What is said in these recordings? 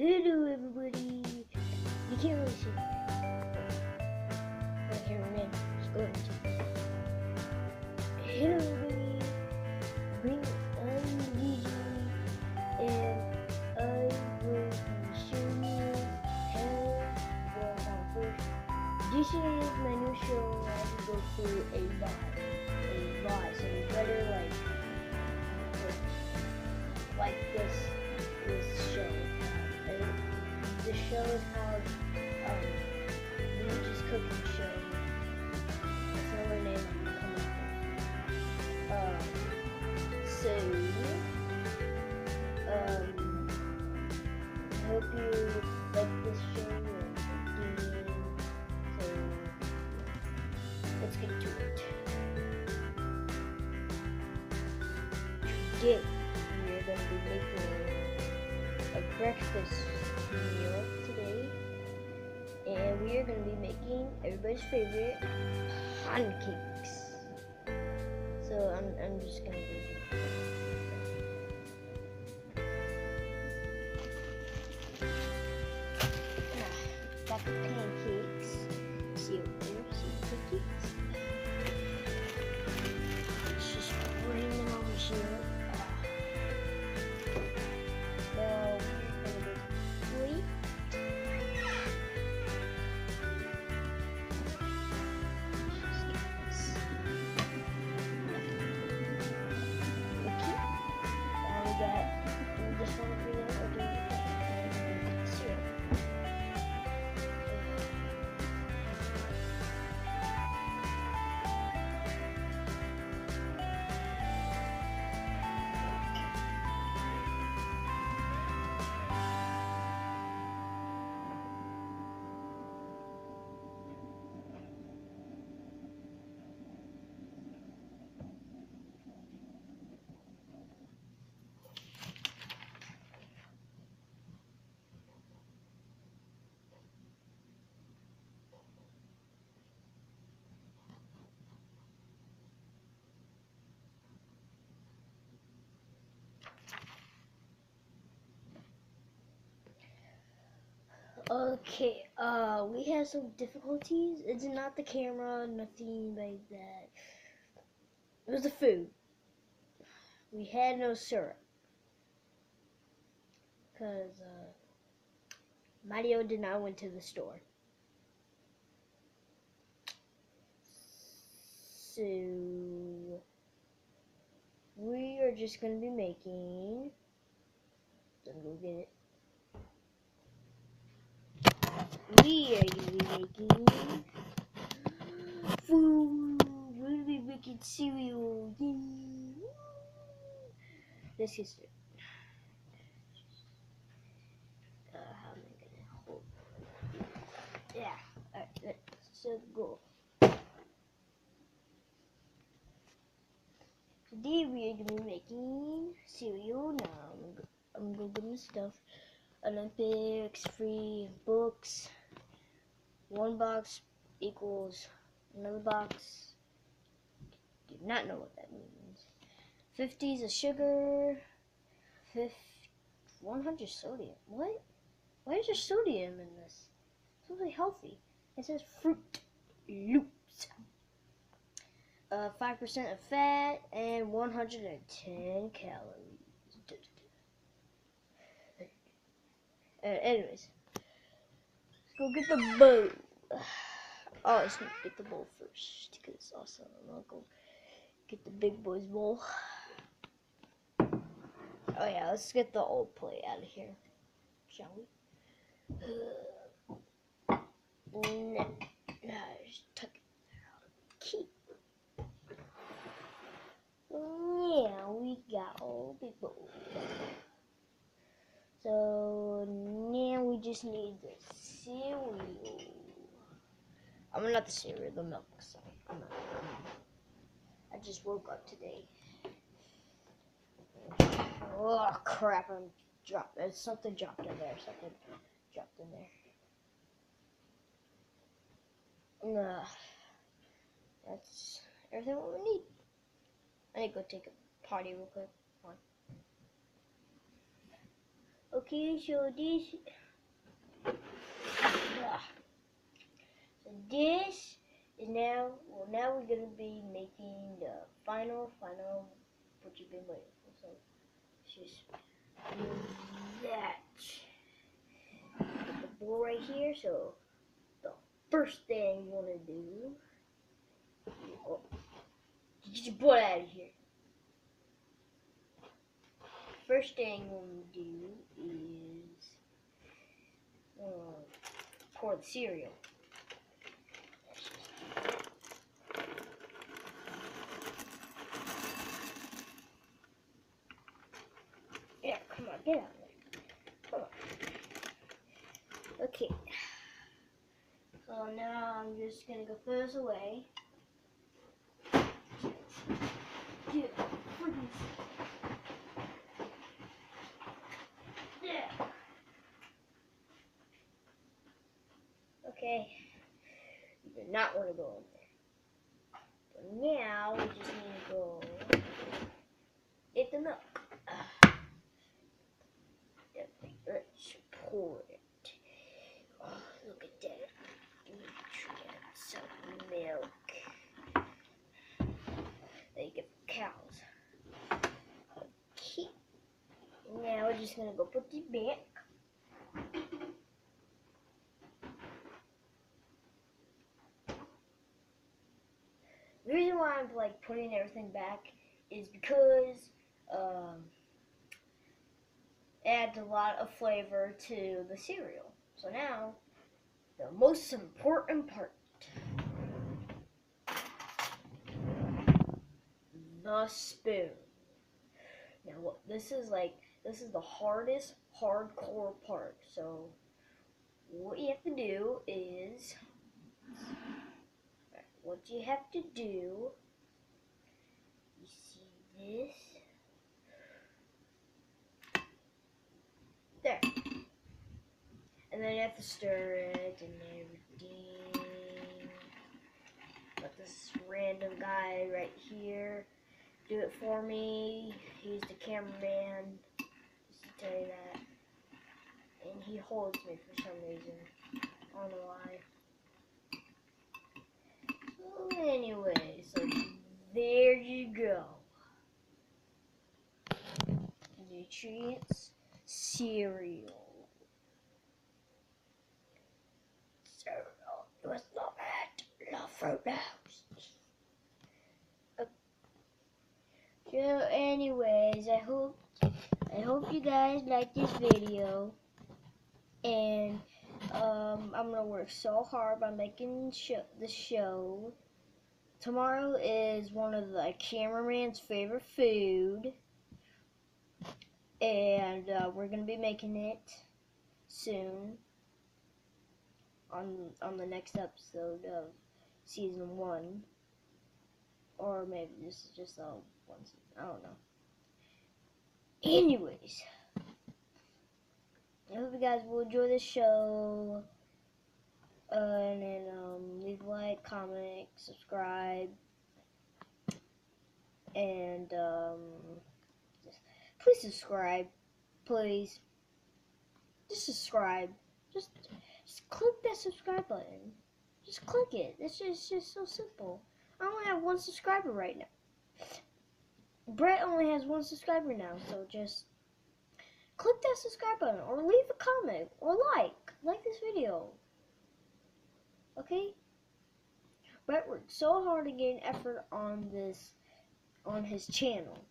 Hello everybody! You can't really see me. My cameraman is going to. Hello everybody! I'm Luigi and I will be showing you how first. This is my new show. I have to go through a lot. So you better like this show. The show is called Luigi's Cooking Show. That's another name I'm coming up with. I hope you like this show and so let's get to it. Today we are going to be making a breakfast meal today, and we are going to be making everybody's favorite pancakes. So I'm just going to do got the pancakes. See the pancakes. Let's just bring them over here. Okay, we had some difficulties. It's not the camera, nothing like that. It was the food. We had no syrup. Because, Mario did not went to the store. So, we are just going to be making, let me go get it. We are going to be making food. We're going to be making cereal. Let's get started. How am I going to hold? Yeah. Alright, let's go. Today we are going to be making cereal. Now I'm going to get my stuff. Olympics, free books. One box equals another box. Do not know what that means. 50s of sugar. 100 sodium. What? Why is there sodium in this? It's totally healthy. It says Fruit Loops. 5% of fat and 110 calories. Anyways, let's go get the bowl. Oh, let's get the bowl first, because it's awesome. I'm gonna go get the big boy's bowl. Oh yeah, let's get the old plate out of here, shall we? No, just tuck it out. Keep. Yeah, we got all big bowl. So now we just need the cereal. Not the cereal, the milk. Sorry, I just woke up today. Oh crap! Something dropped in there. Something dropped in there. That's everything what we need. I need to go take a potty real quick. Come on. Okay, so this, so this is now, well, now we're gonna be making the final, what you've been waiting for. So just do that. Put the bowl right here. So the first thing you wanna do, oh, get your butt out of here. First thing you wanna do is pour the cereal. Yeah, come on, get out of there. Come on. Okay. So now I'm just gonna go throw this away. Dude, please. Yeah. Okay. You do not want to go in there. But now we just need to go get the milk. Let's pour it. Oh, look at that. Nutrients of milk. That you get from cows. Okay. Now we're just gonna go put this back. The reason why I'm like putting everything back is because it adds a lot of flavor to the cereal. So now, the most important part. The spoon. Now what this is the hardest hardcore part. So what you have to do is you see this? There. And then you have to stir it and everything. Let this random guy right here do it for me. He's the cameraman, just to tell you that. And he holds me for some reason. I don't know why. So anyway, so there you go. Nutrients cereal. Cereal with love fruit house. So anyways, I hope you guys like this video, and I'm gonna work so hard by making the show. Tomorrow is one of the cameraman's favorite food, and we're gonna be making it soon on the next episode of season 1, or maybe this is just one season. I don't know. Anyways, I hope you guys will enjoy the show. And then leave a like, comment, subscribe, and please subscribe, please. Just subscribe. Just click that subscribe button. Just click it. It's just so simple. I only have 1 subscriber right now. Brett only has 1 subscriber now, so just click that subscribe button, or leave a comment, or like this video. Okay? Brett worked so hard to gain effort on his channel.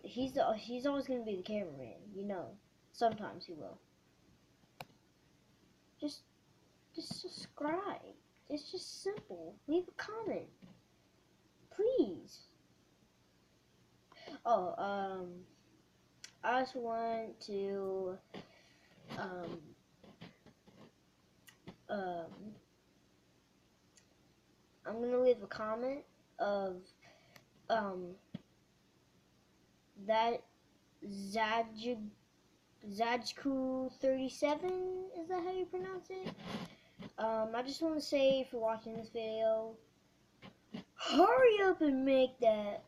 He's always gonna be the cameraman, you know. Sometimes he will. Just subscribe. It's just simple. Leave a comment, please. Oh, I just want to I'm gonna leave a comment of that Zajku37, is that how you pronounce it? I just want to say, if you're watching this video, hurry up and make that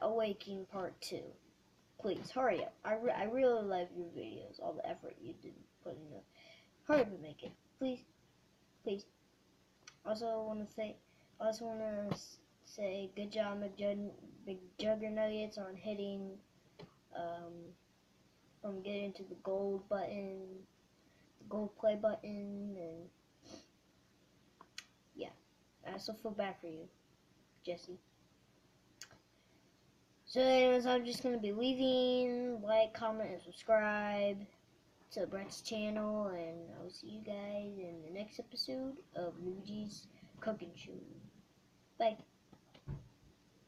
Awakening Part 2, please hurry up. I really love your videos, all the effort you did put in it. Hurry up and make it, please, please. Also want to say good job, McJuggernuggets, on hitting from getting to the gold button, the gold play button, and yeah. I also feel bad for you, Jesse. So anyways, I'm just going to be leaving. Like, comment, and subscribe to Brett's channel. And I will see you guys in the next episode of Luigi's Cooking Show. Bye.